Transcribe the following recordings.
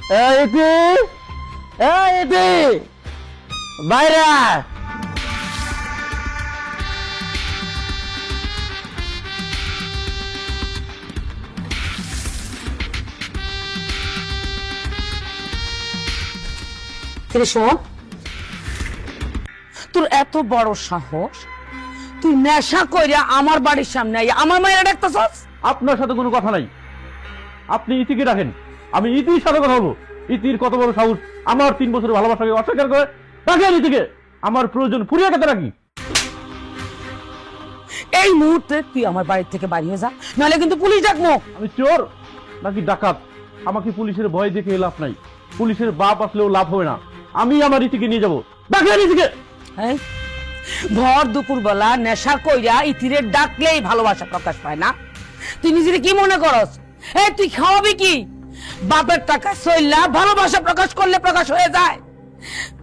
ইতি, ইতি, বাইরে আয়। শোন, তোর এত বড় সাহস, তুই নেশা কইরা আমার বাড়ির সামনে আইয়া আমার মায়ের ডাকতেছস? আপনার সাথে কোনো কথা নাই, আপনি ইতিকে ডাকেন, আমি ইতির সাথে কথা বলবো। ইতির কত বড় সাহস আমার 3 বছরের ভালোবাসাকে অস্বীকার করে? ডাকেন ইতিকে, আমার প্রয়োজন ফুরিয়ে গেতে রাখি। এই মুহূর্তে তুই আমার বাড়ি থেকে বাইরে যা, নাহলে কিন্তু পুলিশ ডাকবো। আমি চোর নাকি ডাকাত? আমাকে পুলিশের ভয় দেখে লাভ নাই, পুলিশের বাপ আসলেও লাভ হবে না। আমি আমার ইতিকে নিয়ে যাবো। ডাকেন ইতিকে। এই, ভর দুপুর বেলা নেশা কইরা ইতিরে ডাকলেই ভালোবাসা প্রকাশ পায় না? তুই নিজের কি মনে করস? এই তুই খাওয়াবি কি? বাপের টাকা সইলা ভালোবাসা প্রকাশ করলে প্রকাশ হয়ে যায়।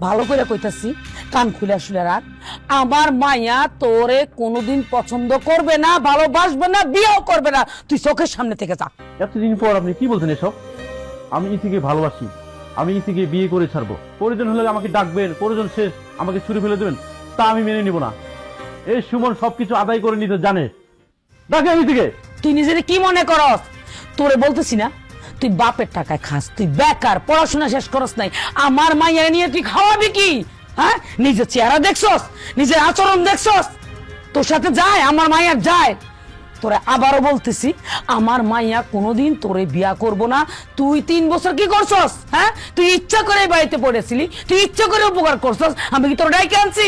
ভালো করে কইতাছি, কান খুলে শুলে রাখ। আমার মাইয়া তোরে কোনোদিন পছন্দ করবে না, ভালোবাসবে না, বিয়েও করবে না। তুই চোখের সামনে থেকে যা। এতদিন পর আপনি কি বলছেন এসব? আমি ইতিকে ভালোবাসি, আমি ইতিকে বিয়ে করে ছাড়বো। প্রয়োজন হলে আমাকে ডাকবেন, প্রয়োজন শেষ আমাকে ছুরি ফেলে দেবেন, তা আমি মেনে নিব না। এই সুমন সবকিছু আদায় করে নিতে জানে। ডাকেন ইতিকে। তুই নিজের কি মনে করস? তোরে বলতেছি না, তুই বাপের টাকায় খাস, তুই বেকার, পড়াশোনা শেষ করস নাই। আমার মাইয়া নিয়ে তুই খাওয়াবি কি? হ্যাঁ, নিজের চেহারা দেখছস, নিজের আচরণ দেখছস? তোর সাথে যায় আমার মাইয়া যায়? তোরে আবারও বলতেছি, আমার মাইয়া কোনোদিন তোরে বিয়া করব না। তুই 3 বছর কি করছস? হ্যাঁ, তুই ইচ্ছা করে বাড়িতে পড়েছিলি, তুই ইচ্ছা করে উপকার করছস। আমি কি তোর ডাইকে আনছি?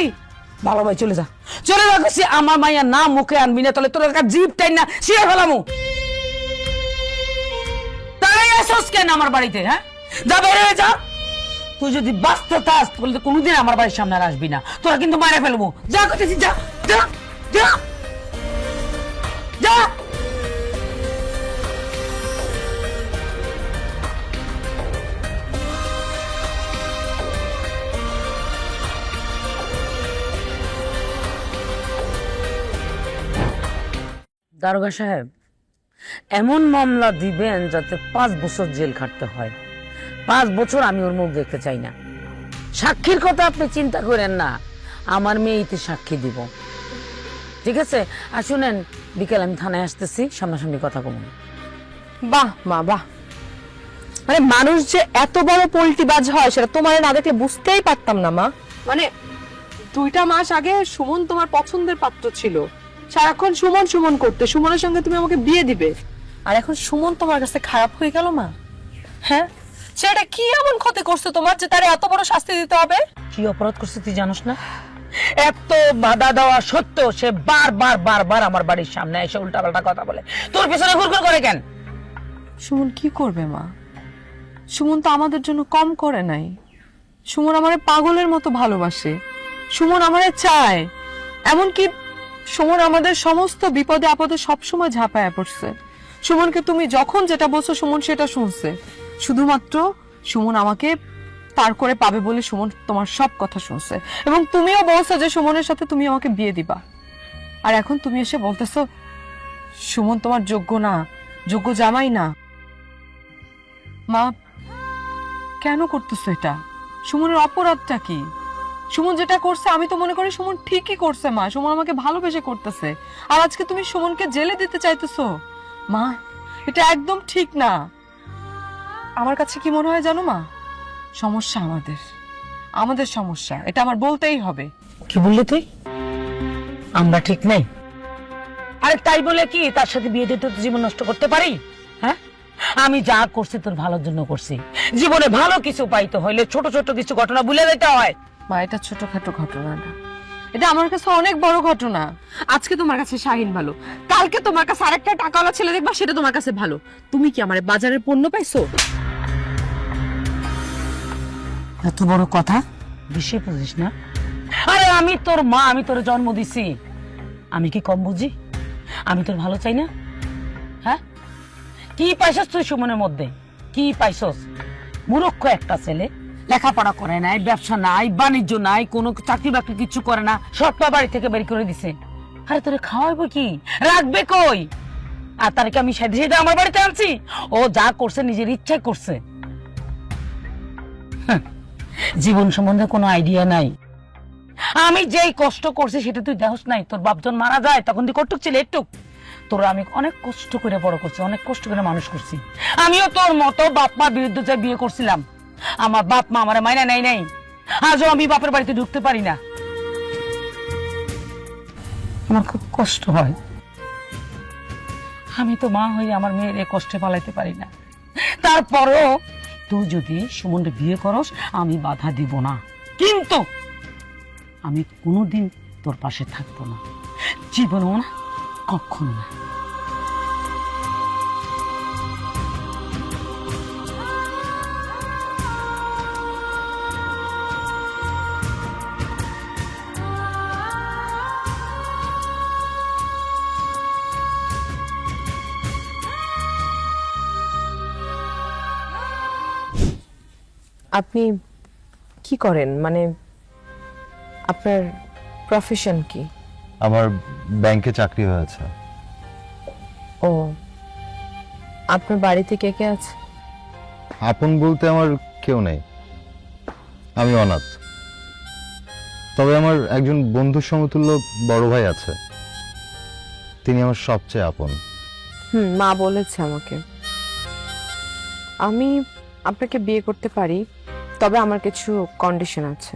ভালো ভাই চলে যা, চলে যা। আমার মাইয়া না মুখে আনবি না, তাহলে তোর একটা জিভ টাইন না ছিঁড়ে ফেলামু। তাই আসস কেন আমার বাড়িতে? হ্যাঁ, যা বের হয়ে যা। তুই যদি বাঁচতে চাস তাহলে কোনোদিন আমার বাড়ির সামনে আর আসবি না, তোরা কিন্তু মারা ফেলবো। যা করতেছি, যা যা যা যা। দারোগা সাহেব, এমন মামলা দিবেন যাতে 5 বছর জেল খাটতে হয়। 5 বছর আমি ওর মুখ দেখতে চাই না। সাক্ষীর কথা আপনি চিন্তা করেন না, আমার মেয়ে ইতি সাক্ষী দিব। ঠিক আছে? আর শুনেন, বিকেল আমি থানায় আসতেছি, সামনাসামনি কথা কমুন। বাহ মা বাহ, মানে মানুষ যে এত বড় পল্টিবাজ হয় সেটা তোমার না দেখলে বুঝতেই পারতাম না মা। মানে 2টা মাস আগে সুমন তোমার পছন্দের পাত্র ছিল, সারাক্ষণ সুমন সুমন করতে, সুমনের সঙ্গে তুমি আমাকে বিয়ে দিবে, আর এখন সুমন তোমার কাছে খারাপ হয়ে গেল মা। হ্যাঁ, সেটা কি এমন ক্ষতি করছে তোমার যে তার এত বড় শাস্তি দিতে হবে? কি অপরাধ করছে তুই জানোস না? এত বাধা দেওয়া সত্ত্বেও সে বারবার বারবার আমার বাড়ির সামনে এসে উল্টাপাল্টা কথা বলে। তোর পিছনে ঘুরঘুর করে কেন? সুমন কি করবে মা? সুমন তো আমাদের জন্য কম করে নাই। সুমন আমারে পাগলের মতো ভালোবাসে, সুমন আমারে চায়। এমনকি সুমন আমাদের সমস্ত বিপদে আপদে সবসময় ঝাঁপায়া পড়ছে। সুমনকে তুমি যখন যেটা বলছো সুমন সেটা শুনছে। শুধুমাত্র সুমন আমাকে তার করে পাবে বলে সুমন তোমার সব কথা শুনছে, এবং তুমিও বলছো যে সুমনের সাথে তুমি আমাকে বিয়ে দিবা। আর এখন তুমি এসে বলতেছো সুমন তোমার যোগ্য না, যোগ্য জামাই না। মা, কেন করতেছো এটা? সুমনের অপরাধটা কি? সুমন যেটা করছে আমি তো মনে করি সুমন ঠিকই করছে মা। সুমন আমাকে ভালোবেসে করতেছে, আর আজকে তুমি সুমনকে জেলে দিতে চাইতেছো। মা, এটা একদম ঠিক না। আমার কাছে কি মনে হয় জানো মা, সমস্যা আমাদের সমস্যা, এটা আমার বলতেই হবে। কি বললি তুই? আমরা ঠিক নেই? আরে তাই বলে কি তার সাথে বিয়ে দিয়ে তোর জীবন নষ্ট করতে পারি? হ্যাঁ, আমি যা করছি তোর ভালোর জন্য করছি। জীবনে ভালো কিছু পাইতে হইলে ছোট ছোট কিছু ঘটনা ভুলে যেতে হয়। মা, এটা ছোটখাটো ঘটনা না, এটা আমার কাছে অনেক বড় ঘটনা। আজকে তোমার কাছে শাহিন ভালো, কালকে তোমার কাছে আরেকটা টাকাওয়ালা ছেলে দেখবা সেটা তোমার কাছে ভালো। তুমি কি আমার বাজারের পণ্য পাইছো? এত বড় কথা বেশি বুঝিস না। আরে আমি তোর মা, আমি তোর জন্ম দিছি, আমি কি কম বুঝি? আমি তোর ভালো চাই না? হ্যাঁ, কি পাইছস তুই সুমনের মধ্যে? কি পাইছস? মূর্খ একটা ছেলে, লেখাপড়া করে নাই, ব্যবসা নাই, বাণিজ্য নাই, কোনো চাকরি বাকরি কিছু করে না, সব বাড়ি থেকে বের করে দিছে। আরে তোরে খাওয়াইবো কি, রাখবে কই? আর তার কি আমি সেধে সেধে আমার বাড়িতে আনছি? ও যা করছে নিজের ইচ্ছায় করছে। জীবন সম্বন্ধে কোনো আইডিয়া নাই। আমি যেই কষ্ট করছি সেটা তুই দেখোস নাই? তোর বাপজন মারা যায় তখন তুই কটুক ছিল একটু। তোরা আমি অনেক কষ্ট করে বড় করছি, অনেক কষ্ট করে মানুষ করছি। আমিও তোর মতো বাপ মার বিরুদ্ধে যা বিয়ে করছিলাম। আমার বাপ মা আমার মাইনা নাই নাই, আজও আমি বাপের বাড়িতে ঢুকতে পারি না। আমার খুব কষ্ট হয়। আমি তো মা হয়ে আমার মেয়ের এ কষ্টে পালাইতে পারি না। তারপরেও তুই যদি সুমনকে বিয়ে করস আমি বাধা দিব না, কিন্তু আমি কোনোদিন তোর পাশে থাকবো না, জীবনও না, কখনো না। আপনি কি করেন, মানে আপনার প্রফেশন কি? আমার ব্যাংকে চাকরি হয়েছে। ও, আপনার বাড়িতে কে কে আছে? আপন বলতে আমার কেউ নেই, আমি অনাথ। তবে আমার একজন বন্ধু সমতুল্য বড় ভাই আছে, তিনি আমার সবচেয়ে আপন। মা বলেছে আমাকে। আমি আপনাকে বিয়ে করতে পারি, তবে আমার কিছু কন্ডিশন আছে।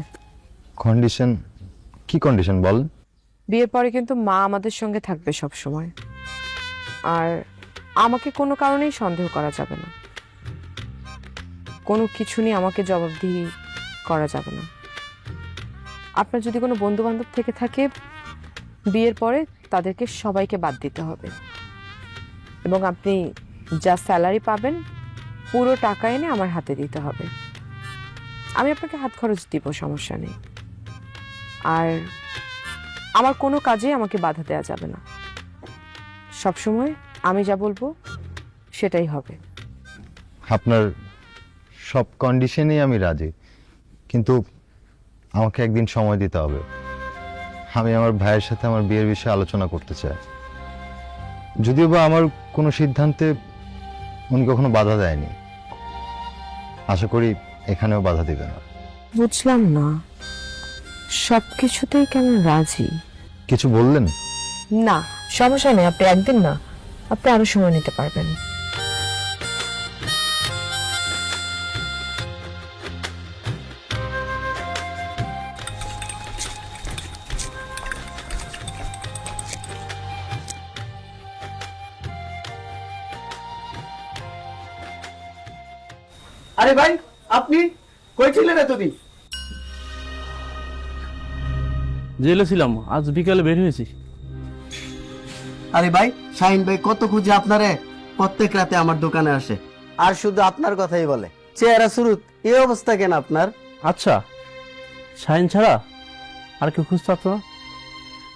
কন্ডিশন? কি কন্ডিশন বল? বিয়ের পরে কিন্তু মা আমাদের সঙ্গে থাকবে সব সময়, আর আমাকে কোনো কারণেই সন্দেহ করা যাবে না, কোনো কিছু নিয়ে আমাকে জবাবদিহি করা যাবে না। আপনার যদি কোনো বন্ধু বান্ধব থেকে থাকে, বিয়ের পরে তাদেরকে সবাইকে বাদ দিতে হবে, এবং আপনি যা স্যালারি পাবেন পুরো টাকা এনে আমার হাতে দিতে হবে। আমি আপনাকে হাত খরচ দিব, সমস্যা নেই। আর আমার কোনো কাজে আমাকে বাধা দেওয়া যাবে না, সবসময় আমি যা বলবো সেটাই হবে। আপনার সব কন্ডিশনেই আমি রাজি, কিন্তু আমাকে একদিন সময় দিতে হবে। আমি আমার ভাইয়ের সাথে আমার বিয়ের বিষয়ে আলোচনা করতে চাই। যদিও বা আমার কোনো সিদ্ধান্তে উনি কখনো বাধা দেয়নি, আশা করি এখানেও বাধা দিবে না। বুঝলাম না, সবকিছুতেই কেমন রাজি? কিছু বললেন? না, সমস্যা নেই, আপনি একদিন না, আপনি আরো সময় নিতে পারবেন। আরে ভাই, আপনি কই ছিলেন এতদিন? জেলে ছিলাম, আজ বিকালে বের হয়েছি। আরে ভাই, শাহিন ভাই কত খুঁজে আপনারে, প্রত্যেক রাতে আমার দোকানে আসে আর শুধু আপনার কথাই বলে। চেহারা সুরুত, এই অবস্থা কেন আপনার? আচ্ছা, শাহিন ছাড়া আর কেউ খুঁজতে পারতো না?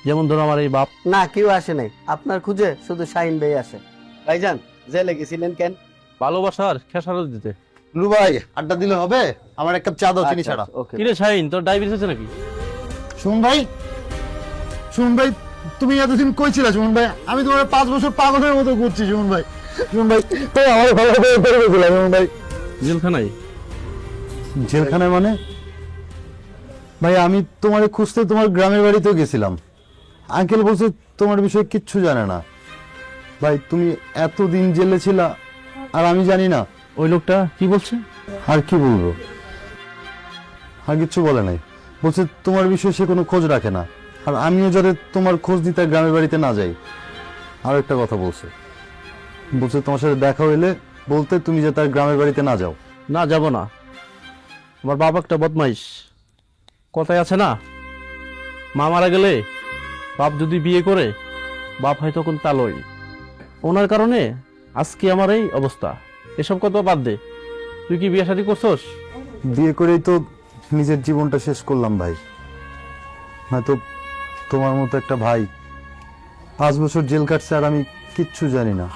যেমন ধরো আমার এই বাপ। না, কেউ আসে নাই আপনার খুঁজে, শুধু শাহিন ভাই আসে। ভাইজান, জেলে গেছিলেন কেন? ভালোবাসার খেসারত দিতে। লু ভাই, আড্ডা দিলে হবে? আমার এক কাপ চা দাও, চিনি ছাড়া। ওকে। কিরে শাহিন, তোর ডায়াবেটিস আছে নাকি? সুমন ভাই, সুমন ভাই, তুমি এতদিন কই ছিলা সুমন ভাই? আমি তোমার 5 বছর পাগলের মতো ঘুরছি সুমন ভাই। সুমন ভাই, তুমি আমার ভালো করে বলেছিলা সুমন ভাই। জেলখানায়? জেলখানায় মানে? ভাই আমি তোমারে খুঁজতে তোমার গ্রামের বাড়িতেও গেছিলাম। আঙ্কেল বলছে তোমার বিষয়ে কিচ্ছু জানে না। ভাই তুমি এতদিন জেলে ছিলা আর আমি জানি না? ওই লোকটা কি বলছে? আর কি বলবো, আর কিচ্ছু বলে নাই। বলছে তোমার বিষয়ে সে কোনো খোঁজ রাখে না, আর আমিও যাতে তোমার খোঁজ নিতে গ্রামের বাড়িতে না যাই। আর একটা কথা বলছে, বলছে তোমার সাথে দেখা হইলে বলতে তুমি যে তার গ্রামের বাড়িতে না যাও। না, যাব না। আমার বাবা একটা বদমাইশ। কথায় আছে না, মা মারা গেলে বাপ যদি বিয়ে করে, বাপ হয় তখন তালই। ওনার কারণে আজকে আমার এই অবস্থা। এসব কথা বাদ দে, তুই কি বিয়ে শাদী করছস? বিয়ে করেই তো নিজের জীবনটা শেষ করলাম ভাই। হয়তো তোমার মতো একটা ভাই 5 বছর জেল কাটছে আর আমি কিচ্ছু জানি না।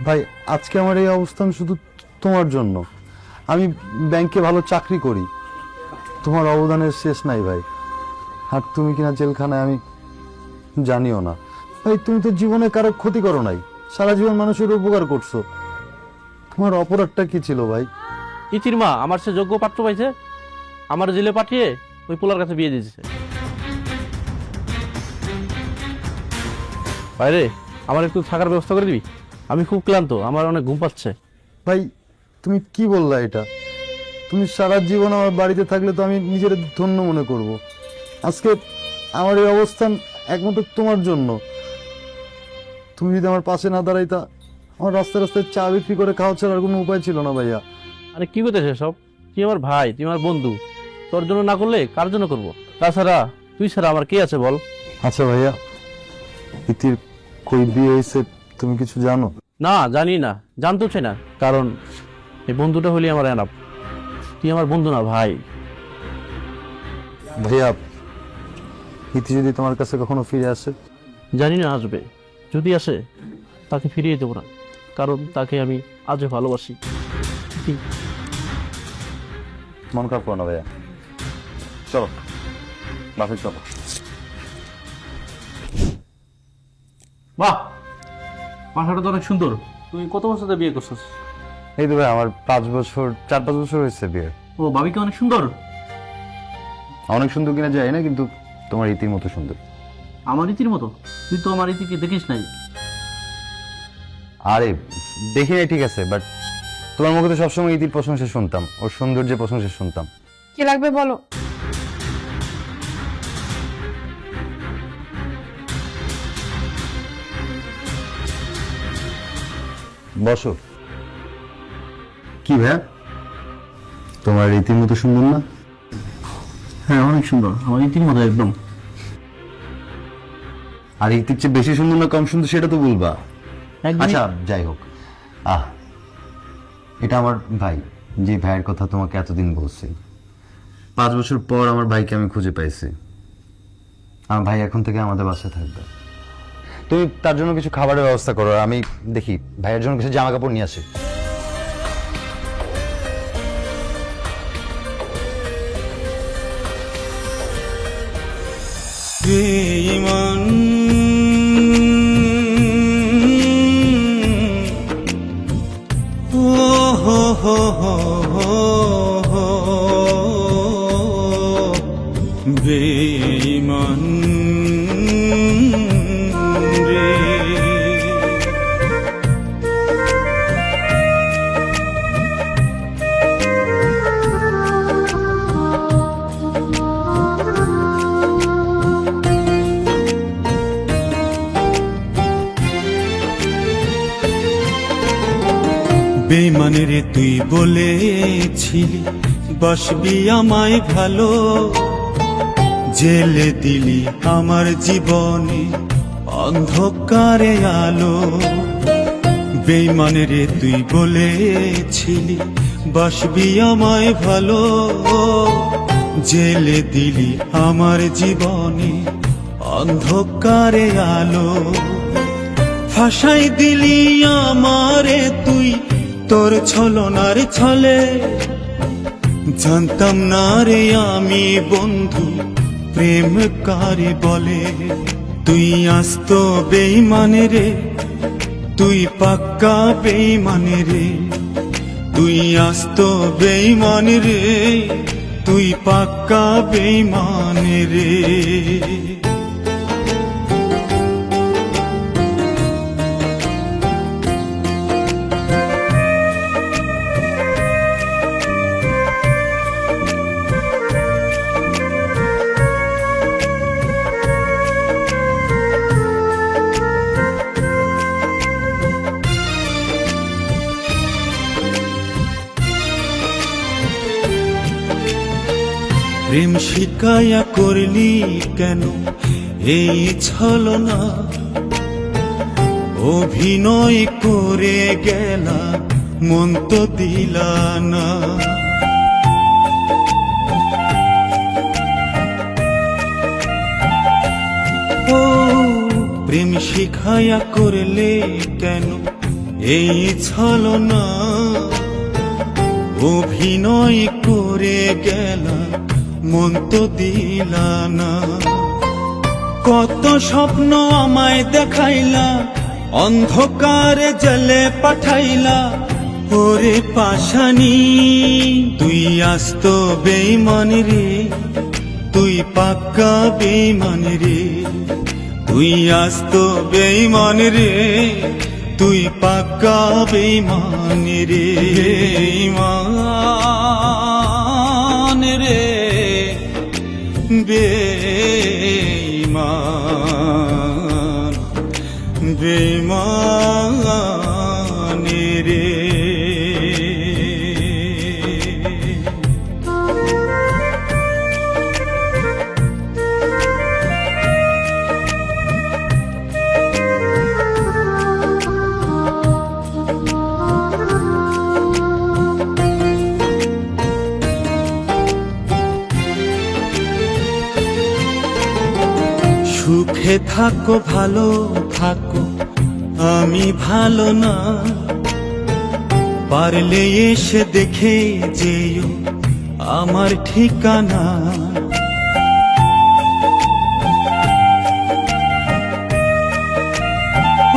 ভাই আজকে আমার এই অবস্থান শুধু তোমার জন্য। আমি ব্যাংকে ভালো চাকরি করি, তোমার অবদানের শেষ নাই ভাই। আর তুমি কিনা জেলখানায়, আমি জানিও না। ভাই তুমি তো জীবনে কারো ক্ষতি করো নাই, সারা জীবন মানুষের উপকার করছো। তোমার অপরাধটা কি ছিল ভাই? ইতির মা আমার সে যোগ্য পাত্র পাইছে, আমার জেলে পাঠিয়ে ওই পোলার কাছে বিয়ে দিয়েছে। বাইরে আমার একটু থাকার ব্যবস্থা করে দিবি, আমি খুব ক্লান্ত, আমার অনেক ঘুম পাচ্ছে। ভাই তুমি কি বললা এটা? তুমি সারা জীবন আমার বাড়িতে থাকলে তো আমি নিজের ধন্য মনে করব। আজকে আমার এই অবস্থান একমাত্র তোমার জন্য। তুমি যদি আমার পাশে না দাঁড়াইতা, আমার রাস্তায় রাস্তায় চা বিক্রি করে খাওয়া ছাড়ার কোনো উপায় ছিল না ভাইয়া। আরে কি করতেছে সব? তুই আমার ভাই, তুই আমার বন্ধু, তোর জন্য না করলে কার জন্য করব? তাছাড়া তুই ছাড়া আমার কে আছে বল? আচ্ছা ভাইয়া, ইতির কই বিয়ে হয়েছে তুমি কিছু জানো? না, জানি না, জানতেও চাই না, কারণ এই বন্ধুটা হলি আমার এনাফ। তুই আমার বন্ধু না ভাই। ভাইয়া, ইতি যদি তোমার কাছে কখনো ফিরে আসে? জানি না আসবে, যদি আসে তাকে ফিরিয়ে দেবো না, কারণ তাকে আমি আজও ভালোবাসি। কি? মন খারাপ করো না ভাইয়া, চলো বাসে চলো। বাহ, বাসাটা তো অনেক সুন্দর। তুমি কত বছর ধরে বিয়ে করছিস? এই তো ভাই আমার 4-5 বছর হয়েছে বিয়ে। ও, ভাবি কি অনেক সুন্দর? অনেক সুন্দর কিনা যায় না, কিন্তু তোমার ইতির মতো সুন্দর। আমার রীতির মতো? তুই তো আমার রীতিকে দেখিস নাই। আরে দেখি নাই ঠিক আছে, বাট তোমার মুখে তো সবসময় ইতির প্রশংসা শুনতাম, ওর সৌন্দর্যের প্রশংসা শুনতাম। কি লাগবে বলো? বসো। কি ভাইয়া, তোমার রীতির মতো সুন্দর না? হ্যাঁ, অনেক সুন্দর, আমার রীতির মতো একদম। আর ইতির চেয়ে বেশি সুন্দর না কম সুন্দর সেটা তো বলবা। একদমই। আচ্ছা যাই হোক, এটা আমার ভাই, যে ভাইয়ের কথা তোমাকে এতদিন বলছি। 5 বছর পর আমার ভাইকে আমি খুঁজে পাইছি। আমার ভাই এখন থেকে আমাদের বাসায় থাকবে। তুমি তার জন্য কিছু খাবারের ব্যবস্থা করো, আমি দেখি ভাইয়ের জন্য কিছু জামা কাপড় নিয়ে আসি। বেঈমান ও হো হো হো হো, বেঈমান রে। বেঈমান রে তুই বলেছিলি বাসবি আমায় ভালো, জেলে দিলি আমার জীবনে অন্ধকারে আলো। বেঈমান রে তুই বলেছিলি বাসবি আমায় ভালো, জেলে দিলি আমার জীবনে অন্ধকারে আলো। ফাঁসাই দিলি আমারে তুই তোর ছলনার ছলে, জানতাম না রে আমি বন্ধু প্রেম কারে বলে। তুই আস্ত বেঈমান রে, তুই পাক্কা বেঈমান রে, তুই আস্ত বেঈমান রে, তুই পাক্কা বেঈমান রে। প্রেম শিকায়া করলি কেন এই ছলনা, অভিনয় করে গেলা মন তো দিলা না। ও প্রেম শিখায়া করলে কেন এই ছলনা, অভিনয় করে গেলা মন তো দিলা না। কত স্বপ্ন আমায় দেখাইলা, অন্ধকারে জেলে পাঠাইলা, ওরে পাশানি তুই আস্ত বেঈমান রে, তুই পাক্কা বেঈমান রে, তুই আস্ত বেঈমান রে, তুই পাক্কা বেঈমান রে, বেঈমান রে, বেঈমান, বেঈমান রে। সুখে থাকো ভালো থাকো, আমি ভালো না, পারলে এসে দেখে যেও আমার ঠিকানা।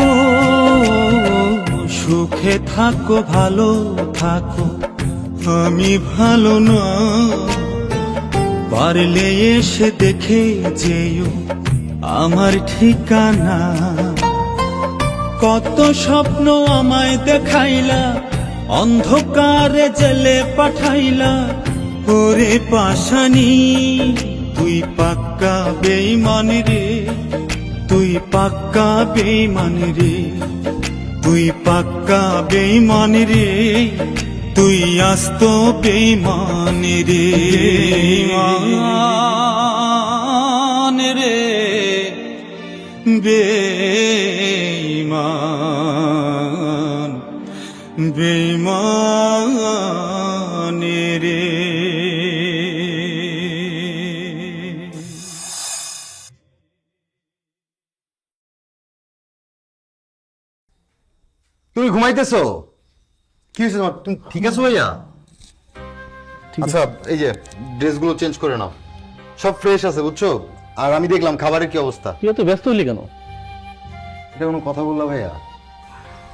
ও সুখে থাকো ভালো থাকো, আমি ভালো না, পারলে এসে দেখে যেও আমার ঠিকানা। কত স্বপ্ন আমায় দেখাইলা, অন্ধকারে জেলে পাঠাইলা, ওরে পাশানি তুই পাক্কা বেঈমান রে, তুই পাক্কা বেঈমান রে, তুই পাক্কা বেঈমান রে, তুই আস্ত বেঈমান রে, বেঈমান রে, বেঈমান, বেঈমান রে। তুমি ঘুমাইতেছো? কি হয়েছে তোমার? তুমি ঠিক আছো ভাইয়া? আচ্ছা এই যে ড্রেসগুলো চেঞ্জ করে নাও, সব ফ্রেশ আছে বুঝছো। আর আমি দেখলাম খাবারের কি অবস্থা। তুই এত ব্যস্ত হলি কেন? এটা কোনো কথা বললা ভাইয়া?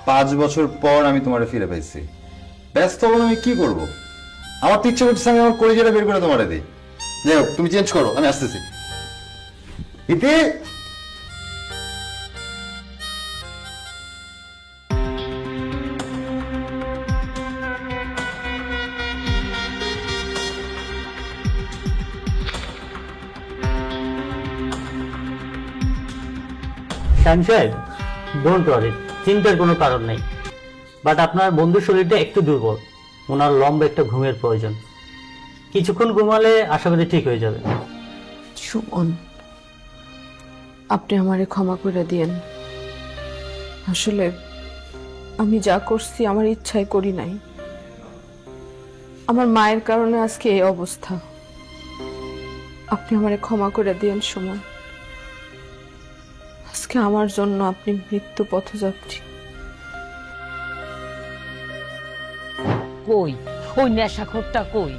5 বছর পর আমি তোমারে ফিরে পাইছি, ব্যস্ত হবো আমি কি করব? আমার তো ইচ্ছে করছে আমি আমার কলিজাটা বের করে তোমারে দিই। যাই হোক তুমি চেঞ্জ করো, আমি আসতেছি। ইতি সাহেব, ডোন্ট ওয়ারি, চিন্তার কোনো কারণ নেই। বাট আপনার বন্ধুর শরীরটা একটু দুর্বল, ওনার লম্বা একটা ঘুমের প্রয়োজন। কিছুক্ষণ ঘুমালে আশা করি ঠিক হয়ে যাবে। সুমন, আপনি আমারে ক্ষমা করে দিয়েন। আসলে আমি যা করছি আমার ইচ্ছায় করি নাই। আমার মায়ের কারণে আজকে এই অবস্থা। আপনি আমারে ক্ষমা করে দিয়েন সুমন। আজকে আমার জন্য আপনি মৃত্যু পথে যাচ্ছি। কই ওই নেশাখোরটা কই?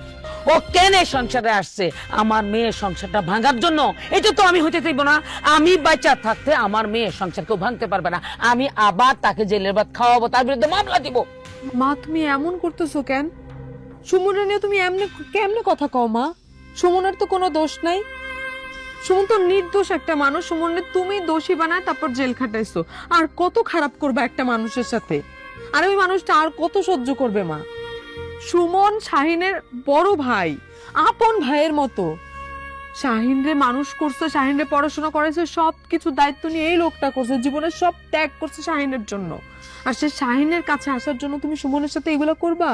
ও কেন এই সংসারে আসছে? আমার মেয়ের সংসারটা ভাঙার জন্য? এটা তো আমি হইতে দেব না। আমি বাচ্চা থাকতে আমার মেয়ের সংসার কেউ ভাঙতে পারবে না। আমি আবার তাকে জেলের ভাত খাওয়াবো, তার বিরুদ্ধে মামলা দিব। মা, তুমি এমন করতেছো কেন? সুমনের নিয়ে তুমি কেমনে কথা কও মা? সুমনের তো কোনো দোষ নাই। সুমন তো নির্দোষ একটা মানুষ। সুমনের তুমি দোষী বানায় তারপর জেল খাটাইছো। আর কত খারাপ করবে একটা মানুষের সাথে? আর ওই মানুষটা আর কত সহ্য করবে মা? সুমন শাহিনের বড় ভাই, আপন ভাইয়ের মতো। শাহিনরে মানুষ করছে, শাহিনরে পড়াশোনা করেছে, সবকিছু দায়িত্ব নিয়ে এই লোকটা করছে। জীবনের সব ত্যাগ করছে শাহিনের জন্য। আর সে শাহিনের কাছে আসার জন্য তুমি সুমনের সাথে এগুলো করবা?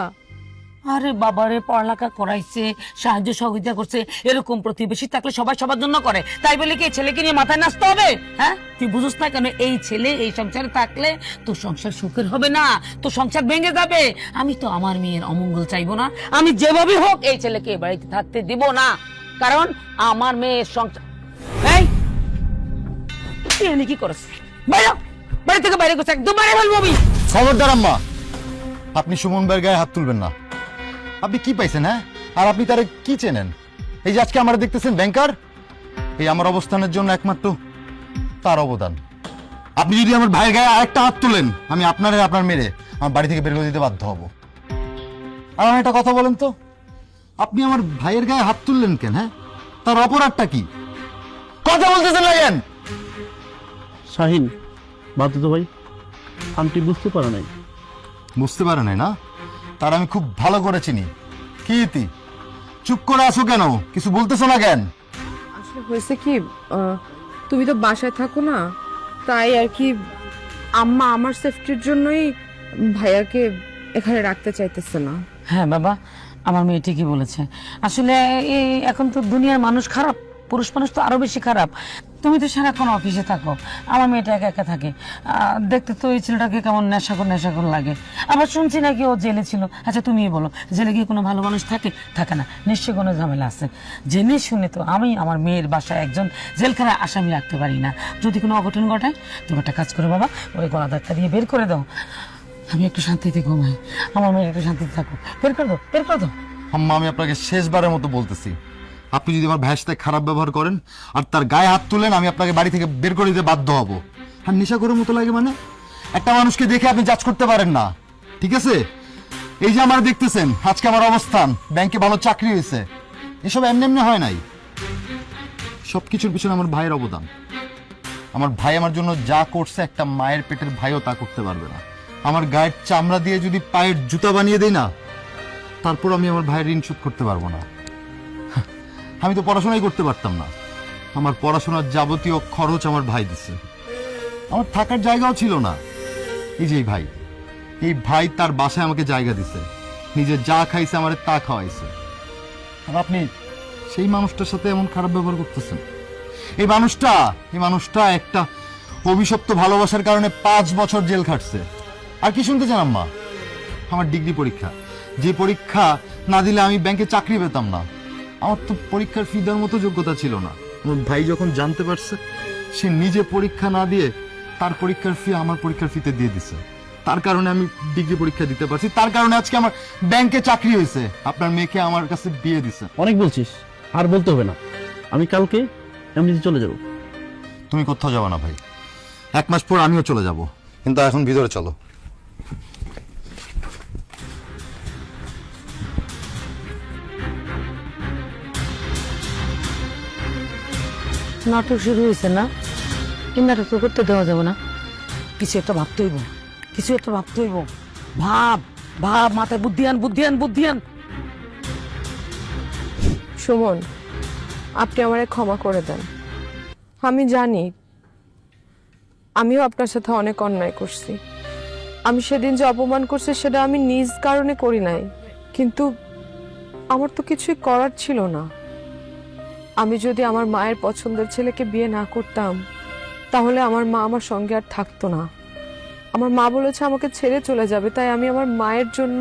আরে বাবারে, পড়ালেখা করাইছে, সাহায্য সহযোগিতা করছে, এরকম প্রতিবেশী থাকলে সবাই সবার জন্য করে। তাই বলে কি এই ছেলেকে নিয়ে মাথায় নাচতে হবে? হ্যাঁ, তুই বুঝছ না কেন? এই ছেলে এই সংসারে থাকলে তোর সংসার সুখের হবে না, তোর সংসার ভেঙে যাবে। আমি তো আমার মেয়ের অমঙ্গল চাইবো না। আমি যেভাবে হোক এই ছেলেকে এই বাড়িতে থাকতে দিব না, কারণ আমার মেয়ের সংসার। এই তুই এনে কি করছ? বাইরে, বাড়ি থেকে বাইরে করছে, একদম বাইরে ফেলবো আমি। খবরদার আম্মা, আপনি সুমন ভাইয়ের গায়ে হাত তুলবেন না। আপনি কি পাইছেন? হ্যাঁ, আর আপনি তারে কি চেনেন? এই যে আজকে আমরা দেখতেছেন ব্যাংকার, এই আমার অবস্থানের জন্য একমাত্র তার অবদান। আপনি যদি আমার ভাইয়ের গায়ে আরেকটা হাত তুলেন, আমি আপনার মেরে আমার বাড়ি থেকে বের করে দিতে বাধ্য হব। আর আমার একটা কথা বলেন তো, আপনি আমার ভাইয়ের গায়ে হাত তুললেন কেন? হ্যাঁ, তার অপরাধটা কি? কথা বলতেছেন না কেন? শাহিন, মাতুতো ভাই, আন্টি বুঝতে পারে নাই। বুঝতে পারে নাই না? তার আমি খুব ভালো করে চিনি। কি ইতি, চুপ করে আছো কেন? কিছু বলতেছো না কেন? আসলে হয়েছে কি, তুমি তো বাসায় থাকো না, তাই আর কি আম্মা আমার সেফটির জন্যই ভাইয়াকে এখানে রাখতে চাইতেছে না। হ্যাঁ বাবা, আমার মেয়ে ঠিকই বলেছে। আসলে এই এখন তো দুনিয়ার মানুষ খারাপ, পুরুষ মানুষ তো আরো বেশি খারাপ। তুমি তো সারাক্ষণ অফিসে থাকো, আমার মেয়েটা একা একা থাকে। দেখতে তো এই ছেলেটাকে কেমন নেশাকর লাগে। আবার শুনছি নাকি ও জেলে ছিল। আচ্ছা তুমিই বলো, জেলে গিয়ে কোনো ভালো মানুষ থাকে? থাকে না, নিশ্চয়ই কোনো ঝামেলা আছে। জেনে শুনে তো আমি আমার মেয়ের বাসায় একজন জেলখানায় আসামি রাখতে পারি না। যদি কোনো অঘটন ঘটায়, তুমি একটা কাজ করো বাবা, ওই গলা ধাক্কা দিয়ে বের করে দাও, আমি একটু শান্তিতে ঘুমাই, আমার মেয়ে একটু শান্তিতে থাকো। বের করে দাও, বের করে দাও। আম্মা, আমি আপনাকে শেষবারের মতো বলতেছি, আপনি যদি আমার ভাইয়ের সাথে খারাপ ব্যবহার করেন আর তার গায়ে হাত তুলেন, আমি আপনাকে বাড়ি থেকে বের করে দিতে বাধ্য হব। আর নেশাখোরের মতো লাগে মানে? একটা মানুষকে দেখে আপনি জাজ করতে পারেন না, ঠিক আছে? এই যে আমার দেখতেছেন, আজকে আমার অবস্থান, ব্যাংকে ভালো চাকরি হয়েছে, এসব এমনি এমনি হয় নাই। সবকিছুর পিছনে আমার ভাইয়ের অবদান। আমার ভাই আমার জন্য যা করছে, একটা মায়ের পেটের ভাইও তা করতে পারবে না। আমার গায়ের চামড়া দিয়ে যদি পায়ের জুতা বানিয়ে দেই না, তারপর আমি আমার ভাইয়ের ঋণ শোধ করতে পারবো না। আমি তো পড়াশোনাই করতে পারতাম না, আমার পড়াশোনার যাবতীয় খরচ আমার ভাই দিচ্ছে। আমার থাকার জায়গাও ছিল না। এই যে এই ভাই তার বাসায় আমাকে জায়গা দিছে, নিজে যা খাইছে আমার তা খাওয়াইছে। আর আপনি সেই মানুষটার সাথে এমন খারাপ ব্যবহার করতেছেন। এই মানুষটা একটা অভিশপ্ত ভালোবাসার কারণে 5 বছর জেল খাটছে। আর কি শুনতে চান আম্মা? আমার ডিগ্রি পরীক্ষা, যে পরীক্ষা না দিলে আমি ব্যাংকে চাকরি পেতাম না। আমার তো পরীক্ষার ফি দেওয়ার মতো যোগ্যতা ছিল না। আমার ভাই যখন জানতে পারছে, সে নিজে পরীক্ষা না দিয়ে তার পরীক্ষার ফি আমার পরীক্ষার ফিতে দিয়ে দিছে। তার কারণে আমি ডিগ্রি পরীক্ষা দিতে পারছি, তার কারণে আজকে আমার ব্যাংকে চাকরি হয়েছে। আপনার মেয়েকে আমার কাছে বিয়ে দিছে। অনেক বলছিস, আর বলতে হবে না। আমি কালকে এমনিতে চলে যাব। তুমি কোথাও যাবে না ভাই, 1 মাস পর আমিও চলে যাব। কিন্তু এখন ভিতরে চলো। নাটক শুরু হয়েছে না? এই নাটক তো করতে দেওয়া যাবে না। কিছু একটা ভাবতে হইব, কিছু একটা ভাবতে হইব। ভাব ভাব, মাথায় বুদ্ধি আন। সুমন, আপনি আমারে ক্ষমা করে দেন। আমি জানি আমিও আপনার সাথে অনেক অন্যায় করছি। আমি সেদিন যে অপমান করছি সেটা আমি নিজ কারণে করি নাই, কিন্তু আমার তো কিছুই করার ছিল না। আমি যদি আমার মায়ের পছন্দের ছেলেকে বিয়ে না করতাম, তাহলে আমার মা আমার সঙ্গে আর থাকতো না। আমার মা বলেছে আমাকে ছেড়ে চলে যাবে, তাই আমি আমার মায়ের জন্য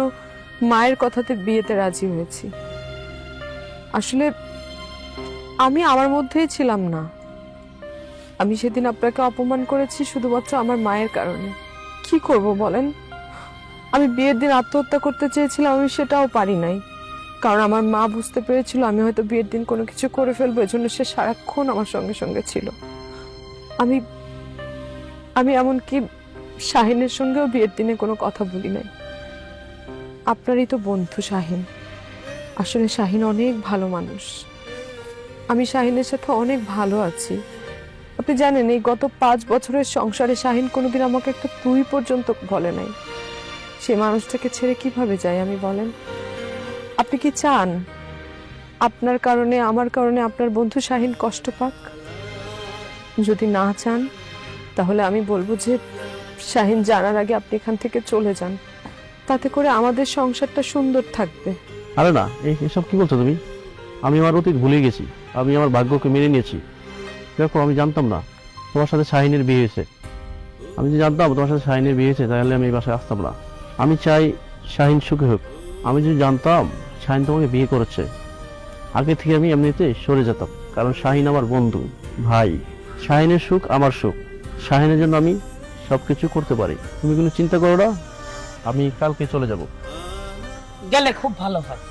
মায়ের কথাতে বিয়েতে রাজি হয়েছি। আসলে আমি আমার মধ্যেই ছিলাম না। আমি সেদিন আপনাকে অপমান করেছি শুধুমাত্র আমার মায়ের কারণে। কি করব বলেন? আমি বিয়ের দিন আত্মহত্যা করতে চেয়েছিলাম, আমি সেটাও পারি নাই, কারণ আমার মা বুঝতে পেরেছিল আমি হয়তো বিয়ের দিন কোনো কিছু করে ফেলবো, এজন্য সে সারাক্ষণ আমার সঙ্গে সঙ্গে ছিল। আমি এমনকি শাহিনের সঙ্গেও বিয়ের দিনে কোনো কথা বলি নাই। আপনারই তো বন্ধু শাহিন। আসলে শাহিন অনেক ভালো মানুষ। আমি শাহিনের সাথে অনেক ভালো আছি। আপনি জানেন, এই গত 5 বছরের সংসারে শাহিন কোনোদিন আমাকে একটা তুই পর্যন্ত বলে নাই। সে মানুষটাকে ছেড়ে কিভাবে যায় আমি, বলেন? আপনি কি চান আপনার কারণে, আমার কারণে আপনার বন্ধু শাহিন কষ্ট পাক? যদি না চান, তাহলে আমি বলবো যে শাহিন জানার আগে আপনি এখান থেকে চলে যান। তাতে করে আমাদের সংসারটা সুন্দর থাকবে। আরে না, এসব কি বলছো তুমি? আমি আমার অতীত ভুলে গেছি, আমি আমার ভাগ্যকে মেনে নিয়েছি। দেখো, আমি জানতাম না তোমার সাথে শাহিনের বিয়ে হয়েছে। আমি যদি জানতাম তোমার সাথে শাহিনের বিয়ে হয়েছে, তাহলে আমি এই বাসায় আসতাম না। আমি চাই শাহিন সুখে হোক। আমি যদি জানতাম শাহিন তোমাকে বিয়ে করেছে, আগে থেকে আমি এমনিতে সরে যেতাম। কারণ শাহিন আমার বন্ধু, ভাই। শাহিনের সুখ আমার সুখ। শাহিনের জন্য আমি সবকিছু করতে পারি। তুমি কোনো চিন্তা করো না, আমি কালকে চলে যাব। গেলে খুব ভালো হয়।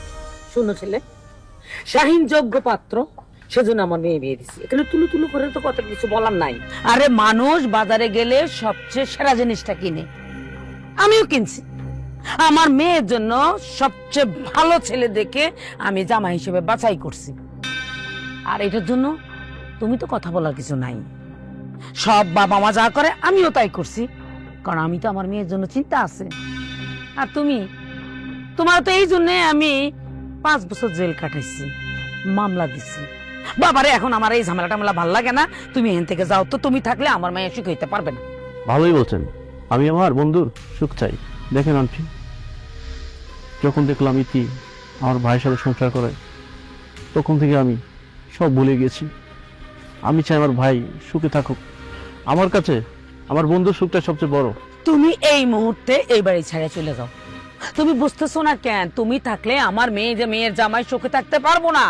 শুনো ছেলে, শাহিন যোগ্য পাত্র, সেজন্য আমার মেয়ে বিয়ে দিচ্ছি। এখানে তুলু করে তো কত কিছু বলার নাই। আরে মানুষ বাজারে গেলে সবচেয়ে সেরা জিনিসটা কিনে, আমিও কিনছি। আমার মেয়ের জন্য সবচেয়ে ভালো ছেলে দেখে আমি জামা হিসেবে বাছাই করছি। আর এটার জন্য তুমি তো কথা বলার কিছু নাই। সব বাবা মা যা করে আমিও তাই করছি, কারণ আমি তো আমার মেয়ের জন্য চিন্তা আছে। আর তুমি, তোমার তো এই জন্য আমি 5 বছর জেল কাটাইছি, মামলা দিছি। বাবারে এখন আমার এই ঝামেলা টামেলা ভাল লাগে না, তুমি এখান থেকে যাও তো। তুমি থাকলে আমার মেয়ে সুখ হইতে পারবে না। ভালোই বলছেন, আমি আমার বন্ধুর সুখ চাই। দেখেন আন্টি, যখন দেখলাম ইতি আমার ভাইয়ের সাথে সংসার করে, তখন থেকে আমি সব ভুলে গেছি। আমি চাই আমার ভাই সুখে থাকুক। আমার কাছে আমার বন্ধুর সুখটা সবচেয়ে বড়। তুমি এই মুহূর্তে এই বাড়ি ছেড়ে চলে যাও। তুমি বুঝতেছো না কেন? তুমি থাকলে আমার মেয়ে যে মেয়ের জামাই সুখে থাকতে পারবো না।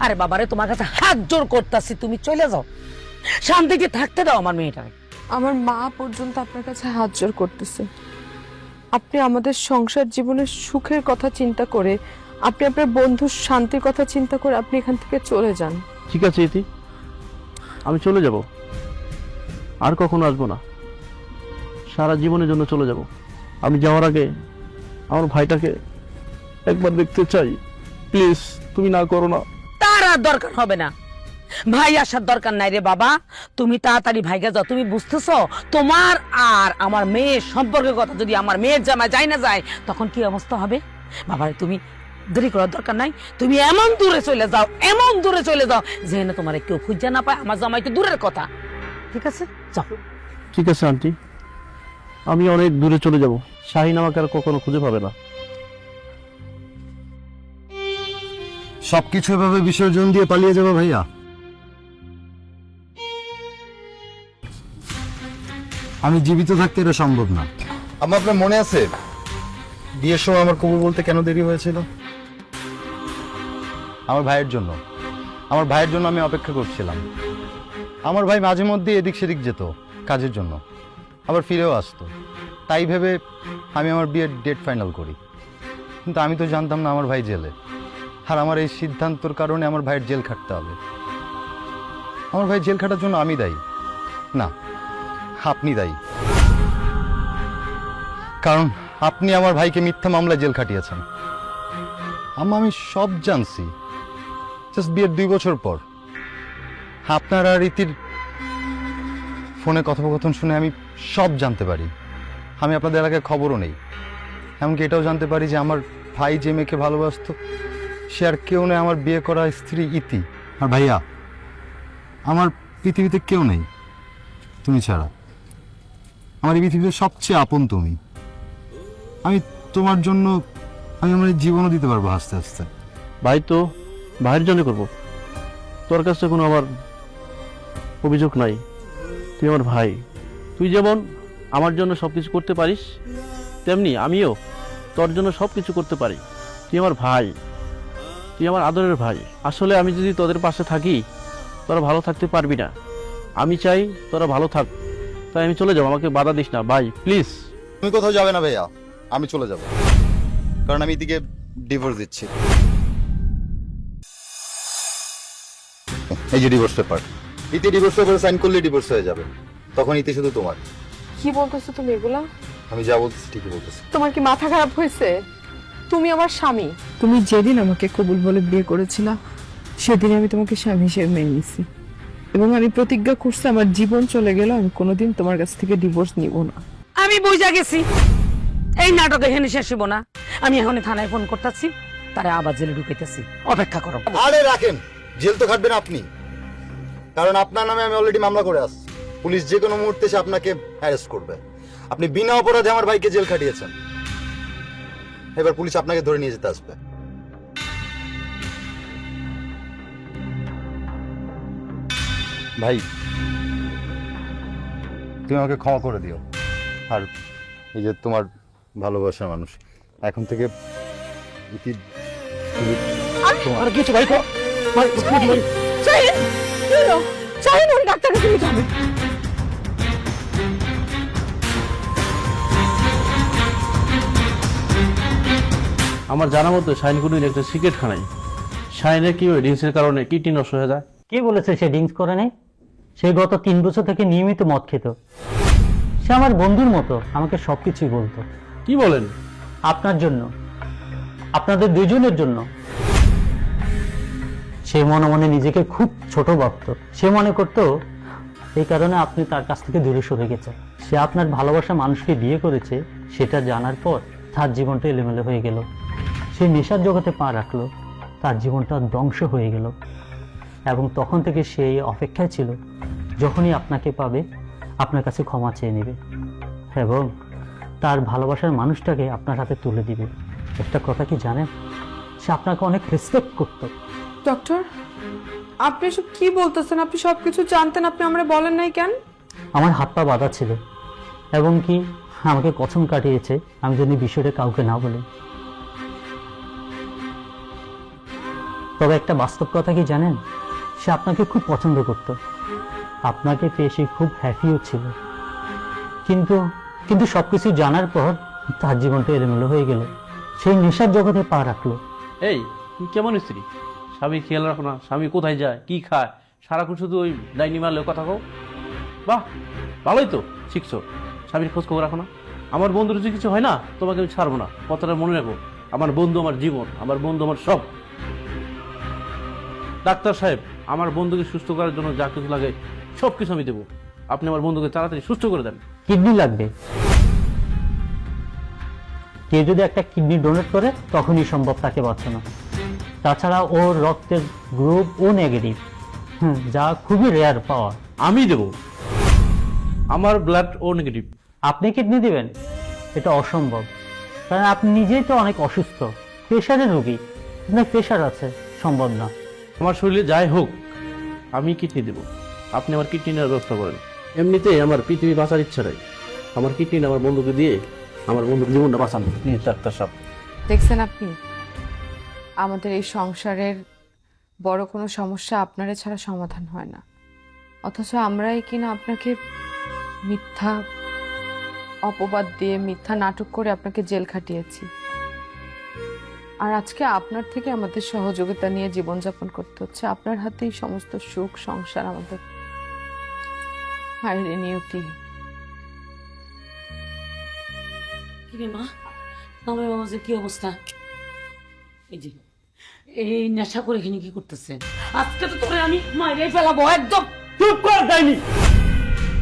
আরে বাবারে, তোমার কাছে হাত জোর করতেছি, তুমি চলে যাও, শান্তিতে থাকতে দাও আমার মেয়েটাকে। আমার মা পর্যন্ত আপনার কাছে হাত জোর করতেছে। আপনি আমাদের সংসার জীবনের সুখের কথা চিন্তা করে, আপনি আপনার বন্ধুর শান্তির কথা চিন্তা করে আপনি এখান থেকে চলে যান। ঠিক আছে ইতি, আমি চলে যাব, আর কখনো আসবো না। সারা জীবনের জন্য চলে যাব। আমি যাওয়ার আগে আমার ভাইটাকে একবার দেখতে চাই। প্লিজ, তুমি না করো না। তার আর দরকার হবে না, ভাই আসার দরকার নাই রে বাবা। তুমি তাড়াতাড়ি ভাইগা যাও। তুমি বুঝতেছো, তোমার আর আমার মেয়ের সম্পর্কের কথা যদি আমার মেয়ের জামাই যায় না যায়, তখন কি অবস্থা হবে? বাবারে, তুমি দেরি করার দরকার নাই। তুমি এমন দূরে চলে যাও, এমন দূরে চলে যাও যেন তোমার কেউ খুঁজে না পায়। আমার জামাই তো দূরের কথা। ঠিক আছে, যাও। ঠিক আছে আন্টি, আমি অনেক দূরে চলে যাব। শাহিন আমাকে আর কখনো খুঁজে পাবে না। সবকিছু এভাবে বিসর্জন দিয়ে পালিয়ে যাবো ভাইয়া? আমি জীবিত থাকতে এটা সম্ভব না। আমার আপনার মনে আছে বিয়ের সময় আমার কবুল বলতে কেন দেরি হয়েছিল? আমার ভাইয়ের জন্য। আমার ভাইয়ের জন্য আমি অপেক্ষা করছিলাম। আমার ভাই মাঝে মধ্যে এদিক সেদিক যেত কাজের জন্য, আবার ফিরেও আসতো। তাই ভেবে আমি আমার বিয়ের ডেট ফাইনাল করি। কিন্তু আমি তো জানতাম না আমার ভাই জেলে। আর আমার এই সিদ্ধান্তর কারণে আমার ভাইয়ের জেল খাটতে হবে। আমার ভাই জেল খাটার জন্য আমি দায়ী না, আপনি দায়ী। কারণ আপনি আমার ভাইকে মিথ্যা মামলায় জেল খাটিয়েছেন। আমি সব জানছি জাস্ট বিয়ের 2 বছর পর। আপনার আর রীতির ফোনে কথোপকথন শুনে আমি সব জানতে পারি। আমি আপনাদের এলাকায় খবরও নেই। এমনকি এটাও জানতে পারি যে আমার ভাই যে মেয়েকে ভালোবাসতো সে আর কেউ নেই, আমার বিয়ে করা স্ত্রী ইতি। আর ভাইয়া, আমার পৃথিবীতে কেউ নেই তুমি ছাড়া। আমার এই পৃথিবীতে সবচেয়ে আপন তুমি। আমি তোমার জন্য আমি আমার জীবনও দিতে পারবো আস্তে আস্তে। ভাই তো ভাইয়ের জন্য করবো, তোর কাছে কোনো আমার অভিযোগ নাই। তুই আমার ভাই। তুই যেমন আমার জন্য সবকিছু করতে পারিস, তেমনি আমিও তোর জন্য সবকিছু করতে পারি। তুই আমার ভাই, তুই আমার আদরের ভাই। আসলে আমি যদি তোদের পাশে থাকি, তোরা ভালো থাকতে পারবি না। আমি চাই তোরা ভালো থাক, তাই আমি চলে যাবো। আমাকে বাধা দিস না ভাই, প্লিজ। তুমি কোথাও যাবে না ভাইয়া, আমি চলে যাব। কারণ আমি এদিকে ডিভোর্স দিচ্ছি। এই যে ডিভোর্স পেপার, ইতি ডিভোর্স পেপার সাইন করলে ডিভোর্স হয়ে যাবে। তখন ইতি শুধু তোমার। কি বলতেছো তুমি এগুলা? আমি যা বলতেছি ঠিকই বলতেছি। তোমার কি মাথা খারাপ হয়েছে? তুমি আমার স্বামী। তুমি যেদিন আমাকে কবুল বলে বিয়ে করেছিলা, সেদিন আমি তোমাকে স্বামী হিসেবে মেনে নিছি, এবং আমি প্রতিজ্ঞা করছি আমার জীবন চলে গেল আমি কোনোদিন তোমার কাছ থেকে ডিভোর্স নিব না। আমি বুঝা গেছি, এই নাটক এখানে শেষ হবো না। আমি এখন থানায় ফোন করতেছি, তারা আবার জেলে ঢুকাইতেছি। অপেক্ষা করো। আরে রাখেন, জেল তো খাটবেন আপনি, কারণ আপনার নামে আমি অলরেডি মামলা করে আসছি। পুলিশ যে কোনো মুহূর্তে এসে আপনাকে অ্যারেস্ট করবে। আপনি বিনা অপরাধে আমার ভাইকে জেল খাটিয়েছেন। এবার পুলিশ আপনাকে ধরে নিয়ে যেতে আসবে। ভাই, তুমি আমাকে ক্ষমা করে দিও। আর এই যে তোমার ভালোবাসার মানুষ, এখন থেকে আর কিছু ভাই, ডাক্তারের কাছে যাবে। আমার জানা মতো শাহিন কোনদিন একটা সিগারেট খানাই। শাহিনের কি ওই ড্রিঙ্কসের কারণে কিডনি নষ্ট হয়ে যায়। কে বলেছে সে ড্রিঙ্কস করে নাই? সে গত 3 বছর থেকে নিয়মিত মদ খেত। সে আমার বন্ধুর মতো আমাকে সবকিছুই বলতো। কি বলেন? আপনার জন্য, আপনাদের দুজনের জন্য। সে মনে মনে নিজেকে খুব ছোট ভাবত। সে মনে করতো এই কারণে আপনি তার কাছ থেকে দূরে সরে গেছেন। সে আপনার ভালোবাসা মানুষকে বিয়ে করেছে সেটা জানার পর তার জীবনটা এলোমেলো হয়ে গেল। সে নেশার জগতে পা রাখলো, তার জীবনটা ধ্বংস হয়ে গেল। এবং তখন থেকে সে এই অপেক্ষায় ছিল যখনই আপনাকে পাবে আপনার কাছে ক্ষমা চেয়ে নেবে এবং তার ভালোবাসার মানুষটাকে আপনার হাতে তুলে দিবে। একটা কথা কি জানেন, সে আপনাকে অনেক রেসপেক্ট করত। ডক্টর, আপনি এসব কি বলতেছেন? আপনি সবকিছু জানতেন, আপনি আমরা বলেন নাই কেন? আমার হাত পা বাঁধা ছিল এবং কি আমাকে কসম কাটিয়েছে আমি যেন এই বিষয়টা কাউকে না বলি। তবে একটা বাস্তব কথা কি জানেন, সে আপনাকে খুব পছন্দ করত, আপনাকে পেয়ে সে খুব হ্যাপিও ছিল। কিন্তু সবকিছু জানার পর তার জীবনটা এলোমেলো হয়ে গেল। সেই নেশার জগতে পা রাখলো। এই তুমি কেমন স্ত্রী? স্বামী খেয়াল রাখো না, স্বামী কোথায় যায় কি খায়, সারাক্ষণ শুধু ওই ডাইনি মারলে কথা কও। বাহ, ভালোই তো শিখছো, স্বামীর খোঁজ খবর রাখো না। আমার বন্ধুর যদি কিছু হয় না তোমাকে আমি ছাড়বো না, কথাটা মনে রাখো। আমার বন্ধু আমার জীবন, আমার বন্ধু আমার সব। ডাক্তার সাহেব, আমার বন্ধুকে সুস্থ করার জন্য যা কিছু লাগে সব কিছু আমি দেবো। আপনি আমার বন্ধুকে তাড়াতাড়ি সুস্থ করে দেন। কিডনি লাগবে। কেউ যদি একটা কিডনি ডোনেট করে তখনই সম্ভব তাকে বাঁচানো। তাছাড়া ওর রক্তের গ্রুপ ও নেগেটিভ, যা খুবই রেয়ার পাওয়া। আমি দেবো, আমার ব্লাড ও নেগেটিভ। আপনি কিডনি দিবেন? এটা অসম্ভব, কারণ আপনি নিজেই তো অনেক অসুস্থ, প্রেশারের রোগী, আপনার প্রেশার আছে, সম্ভব না। আমার শরীরে যাই হোক আমি কিডনি দেবো, আপনি আমার কিডনি নেওয়ার ব্যবস্থা করেন। এমনিতে আমার পৃথিবী বাঁচার ইচ্ছা নাই, আমার কিডনি আমার বন্ধুকে দিয়ে আমার বন্ধুর জীবনটা বাঁচানো। প্লিজ ডাক্তার সাহেব। দেখছেন আপনি, আমাদের এই সংসারের বড় কোনো সমস্যা আপনারা ছাড়া সমাধান হয় না, অথচ আমরাই কিনা আপনাকে মিথ্যা অপবাদ দিয়ে মিথ্যা নাটক করে আপনাকে জেল খাটিয়েছি। আর আজকে আপনার থেকে আমাদের সহযোগিতা নিয়ে জীবনযাপন করতে হচ্ছে। আপনার হাতেই সমস্ত সুখ সংসার আমাদের। হায় রে নিয়তি। কিরে মা, আমার বাবাজের কি অবস্থা? এই যে এই নেশা করে এখানে কি করতেছে? আজকে তো তোরে আমি মাইরে ফেলাবো একদম। চুপ কর ডাইনি,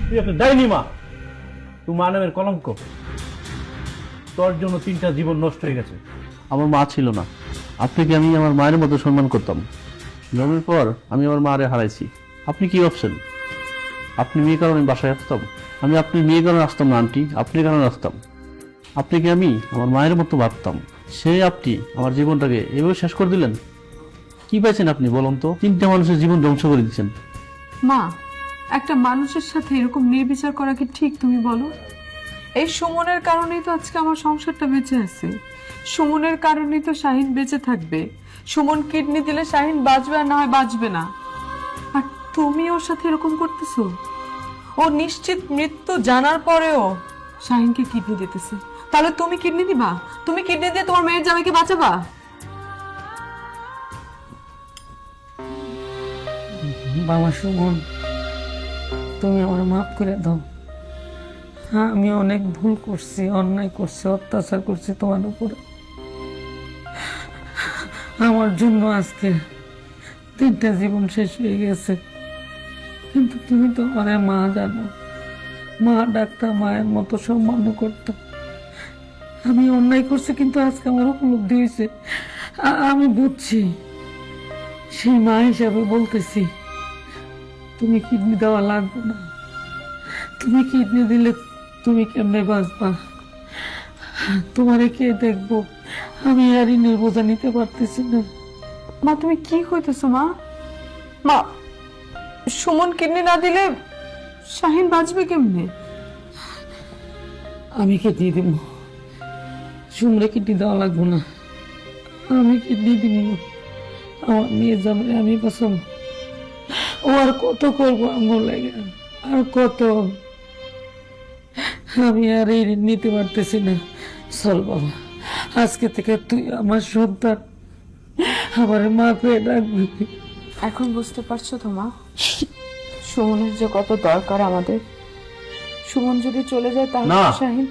তুই একটা ডাইনি মা, তুই মানবের কলঙ্ক। তোর জন্য 3টা জীবন নষ্ট হয়ে গেছে। আমার মা ছিল না, আপনাকে আমি আমার মায়ের মতো সম্মান করতাম। জন্মের পর আমি আমার মারে হারাইছি। আপনি কি ভাবছেন আপনি মেয়ে কারণে বাসায় আসতাম? আমি আপনি মেয়ে কারণে আসতাম না আন্টি, আপনি কারণে আসতাম। আপনাকে আমি আমার মায়ের মতো ভাবতাম, সেই আপনি আমার জীবনটাকে এভাবে শেষ করে দিলেন। কি পাইছেন আপনি বলুন তো? 3টে মানুষের জীবন ধ্বংস করে দিচ্ছেন। মা, একটা মানুষের সাথে এরকম নির্বিচার করা কি ঠিক তুমি বলো? এই সুমনের কারণেই তো আজকে আমার সংসারটা বেঁচে আছে। সুমনের কারণেই তো শাহিন বেঁচে থাকবে। সুমন কিডনি দিলে শাহিন বাঁচবে আর না হয় বাঁচবে না। আর তুমি ওর সাথে এরকম করতেছো? ও নিশ্চিত মৃত্যু জানার পরেও শাহিনকে কিডনি দিতেছে। তাহলে তুমি কিডনি দিবা? তুমি কিডনি দিয়ে তোমার মেয়ের জামাইকে বাঁচাবা? বাবা সুমন, তুমি আমার মাফ করে দাও। হ্যাঁ, আমি অনেক ভুল করছি, অন্যায় করছি, অত্যাচার করছি তোমার উপরে। আমার জন্য আজকে 3টা জীবন শেষ হয়ে গেছে। কিন্তু তুমি তো আমার মা, জানো, মা ডাক্তার মায়ের মতো সম্মান করতো। আমি অন্যায় করছি, কিন্তু আজকে আমার উপলব্ধি হয়েছে, আমি বুঝছি। সেই মা হিসাবে বলতেছি, তুমি কিডনি দেওয়া লাগবে না। তুমি কিডনি দিলে তুমি কেমনে বাঁচবা? তোমারে কে দেখবো? আমি আর ঋণের বোঝা নিতে পারতেছি না। মা, তুমি কি হইতেছো মা? মা, সুমন কিডনি না দিলে শাহিন বাঁচবে কেমনে? আমি কিডনি দিব, সুমরে কিডনি দেওয়া লাগবো না। আমি কিডনি দিব, আমার মেয়ে যাবে, আমি বাঁচাবো। ও আর কত করবো আমার লাগে, আর কত? আমি আর এই ঋণ নিতে পারতেছি না। চল বাবা, আজকে থেকে তুই আমার সন্তান, আমার মা পেয়ে ডাকবি। এখন বুঝতে পারছো তো মা, সুমনের যে কত দরকার আমাদের। সুমন যদি চলে যায় তাহলে না। শাহিন।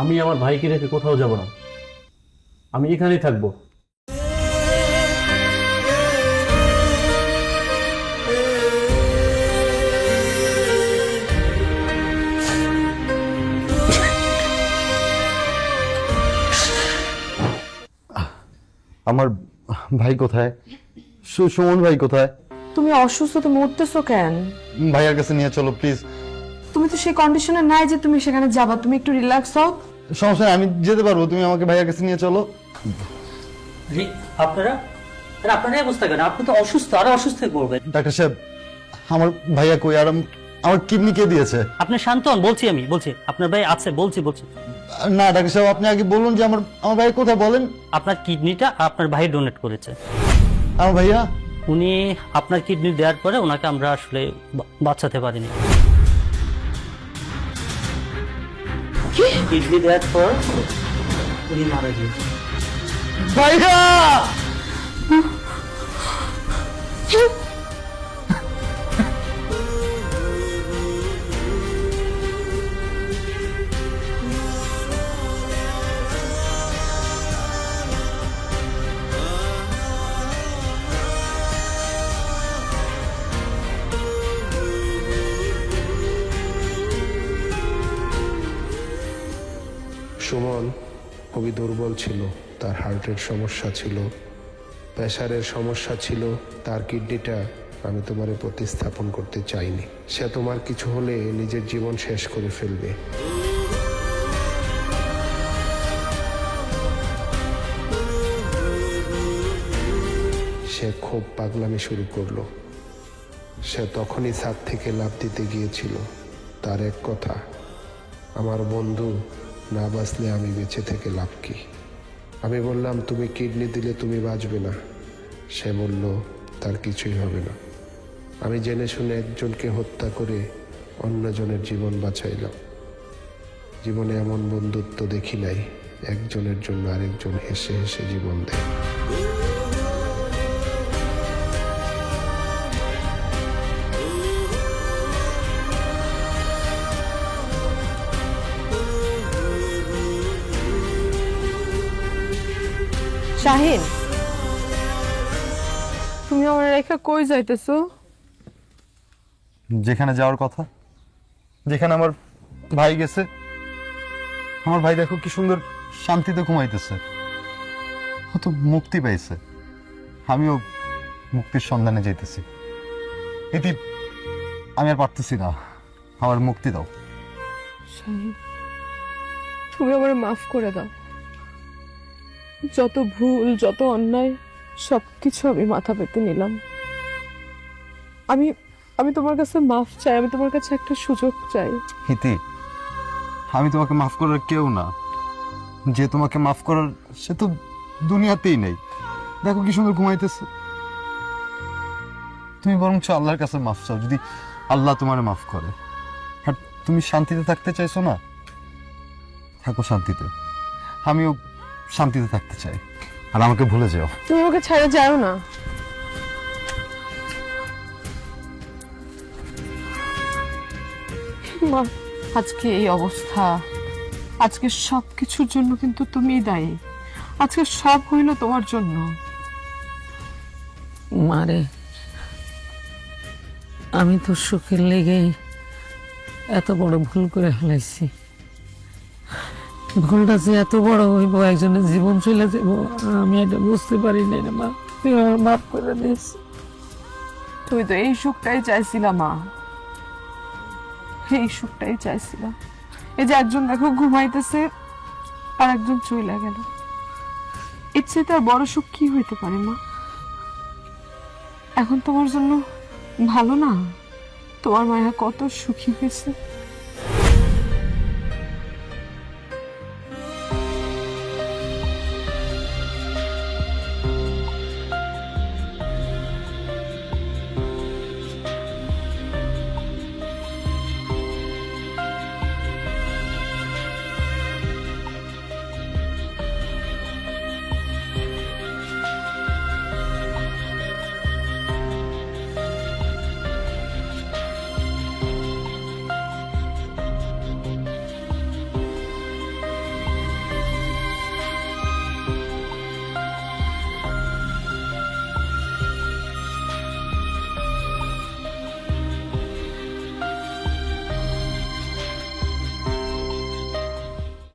আমি আমার ভাইকে রেখে কোথাও যাব না, আমি এখানেই থাকবো। আমার ভাই কোথায়? সুমন ভাই কোথায়? তুমি অসুস্থ, তুমি উঠতেছো কেন? ভাইয়ার কাছে নিয়ে চলো প্লিজ। তুমি তো সেই কন্ডিশনে নাই যে তুমি সেখানে যাবা, তুমি একটু রিল্যাক্স হও। সমস্যা নেই, আমি যেতে পারবো, তুমি আমাকে ভাইয়ার কাছে নিয়ে চলো। আপনারা আপনারা এই অবস্থা কেন? আপনি তো অসুস্থ, আরো অসুস্থ হয়ে পড়বেন। ডাক্তার সাহেব, আমার ভাইয়া কই? আর আমার কিডনি কে দিয়েছে? আপনি শান্ত হন, বলছি আপনার ভাই আছে, বলছি। না ডাক্তার সাহেব, আপনি আগে বলুন যে আমার ভাই কোথায়, বলেন। আপনার কিডনিটা আপনার ভাই ডোনেট করেছে। আমার ভাইয়া? উনি আপনার কিডনি দেওয়ার পরে ওনাকে আমরা আসলে বাঁচাতে পারিনি। কিডনি দেওয়ার পর উনি মারা গিয়েছে। ভাইয়া! সুমন খুবই দুর্বল ছিল, তার হার্টের সমস্যা ছিল, প্রেশারের সমস্যা ছিল, তার কিডনিটা আমি তোমারে প্রতিস্থাপন করতে চাইনি। সে তোমার কিছু হলে নিজের জীবন শেষ করে ফেলবে। সে খুব পাগলামি শুরু করলো। সে তখনই ছাদ থেকে লাফ দিতে গিয়েছিল। তার এক কথা, আমার বন্ধু না বাঁচলে আমি বেঁচে থেকে লাভ কি? আমি বললাম, তুমি কিডনি দিলে তুমি বাঁচবে না। সে বলল, তার কিছুই হবে না। আমি জেনে শুনে একজনকে হত্যা করে অন্যজনের জীবন বাঁচাইলাম। জীবনে এমন বন্ধুত্ব দেখি নাই, একজনের জন্য আরেকজন হেসে হেসে জীবন দেয়। শাহিন, তুমি আমার রেখা কই যাইতেছো? যেখানে যাওয়ার কথা, যেখানে আমার ভাই গেছে। আমার ভাই দেখো কি সুন্দর শান্তিতে ঘুমাইতেছে, ও তো মুক্তি পাইছে। আমিও মুক্তির সন্ধানে যাইতেছি। ইতি, আমি আর পারতেছি না, আমার মুক্তি দাও। শাহিন, তুমি আমার মাফ করে দাও। যত ভুল, যত অন্যায়, সবকিছু আমি মাথা পেতে নিলাম। আমি তোমার কাছে মাফ চাই, আমি তোমার কাছে একটা সুযোগ চাই। হিতি, আমি তোমাকে মাফ করার কেউ না। যে তোমাকে মাফ করার, সে তো দুনিয়াতেই নেই। দেখো কি সুন্দর ঘুমাইতেছে। তুমি বরঞ্চ আল্লাহর কাছে মাফ চাও, যদি আল্লাহ তোমার মাফ করে। আর তুমি শান্তিতে থাকতে চাইছো না, থাকো শান্তিতে। আমিও শান্তিতে থাকতে চাই, আর আমাকে ভুলে যাও। তুমি ওকে ছেড়ে যাও না। মা, আজকে এই অবস্থা, আজকে সবকিছুর জন্য কিন্তু তুমিই দায়ী। আজকে সব হইল তোমার জন্য। মারে, আমি তো সুখের লেগে এত বড় ভুল করে ফেলাইছি। ভুলটা যে এত বড় হইব, একজনের জীবন চলে যাব, আমি এটা বুঝতে পারি নাই রে মা। তুই আমার মাফ করে দিস। তুই তো এই সুখটাই চাইছিলা মা, এই সুখটাই চাইছিলাম। এই যে একজন দেখো ঘুমাইতেছে আর একজন চলে গেল, এর চেয়ে তার বড় সুখ কি হইতে পারে মা? এখন তোমার জন্য ভালো না? তোমার মায়া কত সুখী হয়েছে।